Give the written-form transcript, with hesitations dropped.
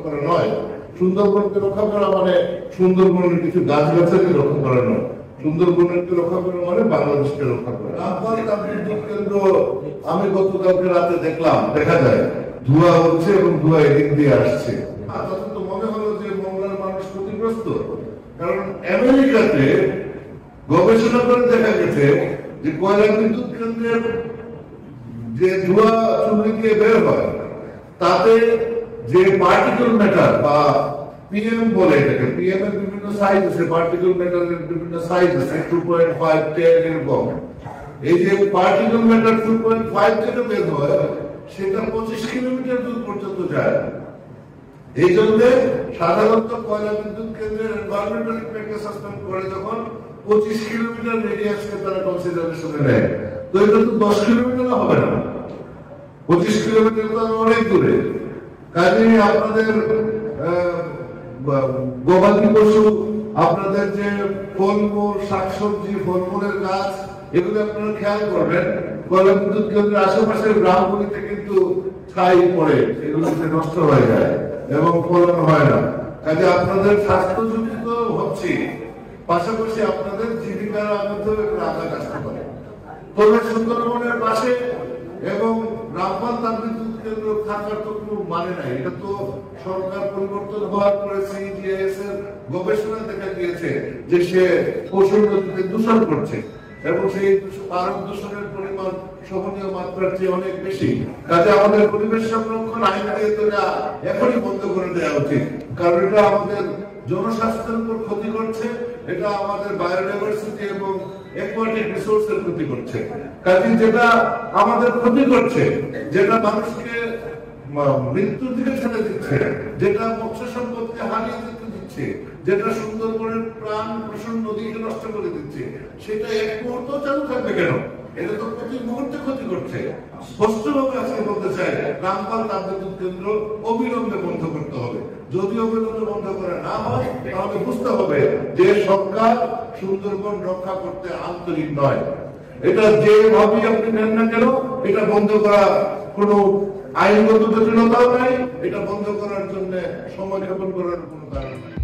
করা নয়। সুন্দরবনকে রক্ষা করা মানে সুন্দরবনের কিছু গাছগাছালি রক্ষা করা নয়। সুন্দরবনকে রক্ষা করা মানে বাংলাদেশকে রক্ষা করা। রামপাল তাপবিদ্যুৎ কেন্দ্র আমি গতকালকে রাতে দেখলাম, দেখা যায় ধোঁয়া হচ্ছে এবং ধোঁয়া এদিক দিয়ে আসছে। তখন তো মনে হলো যে মংলার মানুষ ক্ষতিগ্রস্ত, কারণ আমেরিকাতে গবেষণা করে দেখা গেছে যে কয়লা বিদ্যুৎ কেন্দ্রের যে ধোঁয়া চুল্লি দিয়ে বের হয় তাতে যে পার্টিকেল ম্যাটার বা পিএম বলে এটাকে, পিএম এর বিভিন্ন সাইজ আছে, পার্টিকেল ম্যাটারের বিভিন্ন সাইজ আছে, 2.5, 10 এরকম। এই যে পার্টিকেল ম্যাটার 2.5 থেকে বের হয় সেটা 25 কিলোমিটার দূর পর্যন্ত যায়। এই জন্য সাধারণত কয়লা বিদ্যুৎ কেন্দ্রের এনভায়রনমেন্টাল ইমপ্যাক্ট অ্যাসেসমেন্ট করে যখন 25 কিলোমিটার রেডিয়াসকে তারা কনসিডারেশনে নেয়, তো এটা তো 10 কিলোমিটার হবে না, 25 কিলোমিটার তো অনেক দূরে। কাজেই আপনাদের গবাদি পশু, আপনাদের যে ফলমূল, শাকসবজি, ফলমূলের গাছ, এগুলো আপনারা খেয়াল করবেন। কয়লা বিদ্যুৎ কেন্দ্রের আশেপাশের গ্রামগুলিতে কিন্তু ছাই পড়ে, এগুলোতে নষ্ট হয়ে যায় এবং ফলন হয় না। কাজে আপনাদের স্বাস্থ্য ঝুঁকি তো হচ্ছে, পাশাপাশি আপনাদের জীবিকার মধ্যে আঘাত আসতে পারে। তবে সুন্দরবনের পাশে এবং রামপাল তাপবিদ্যুৎ কেন্দ্র থাকার তো কোনো মানে নাই। এটা তো সরকার পরিবর্তন হওয়ার পরে সিজিএস এর গবেষণা দেখা গিয়েছে যে সে পশুর নদীতে দূষণ করছে এবং সেই পারদ দূষণের পরিমাণ সহনীয় মাত্রার চেয়ে অনেক বেশি। কাজে আমাদের পরিবেশ সংরক্ষণ আইন দিয়ে তো এখনই বন্ধ করে দেওয়া উচিত, কারণ এটা আমাদের জনস্বাস্থ্যের উপর ক্ষতি করছে, এটা আমাদের বায়োডাইভার্সিটি এবং অ্যাকোয়াটিক রিসোর্সের ক্ষতি করছে। কাজে যেটা আমাদের ক্ষতি করছে, যেটা মানুষকে মৃত্যুর দিকে ঠেলে দিচ্ছে, যেটা মৎস্য সম্পদকে হারিয়ে দিচ্ছে, যেটা সুন্দরবনের প্রাণ প্রসন্ন নদীকে নষ্ট করে দিচ্ছে, সেটা এক মুহূর্ত চালু থাকবে কেন? এটা তো প্রতি মুহূর্তে ক্ষতি করছে। স্পষ্টভাবে আজকে বলতে চাই, রামপাল তাপবিদ্যুৎ কেন্দ্র অবিলম্বে বন্ধ করতে হবে। যদি অবিলম্বে বন্ধ করা না হয় তাহলে বুঝতে হবে যে সরকার সুন্দরবন রক্ষা করতে আন্তরিক নয়। এটা যেভাবে আপনি নেন না কেন, এটা বন্ধ করা কোনো আইনগত জটিলতাও নাই, এটা বন্ধ করার জন্য সময় ক্ষেপণ করার কোনো কারণ নাই।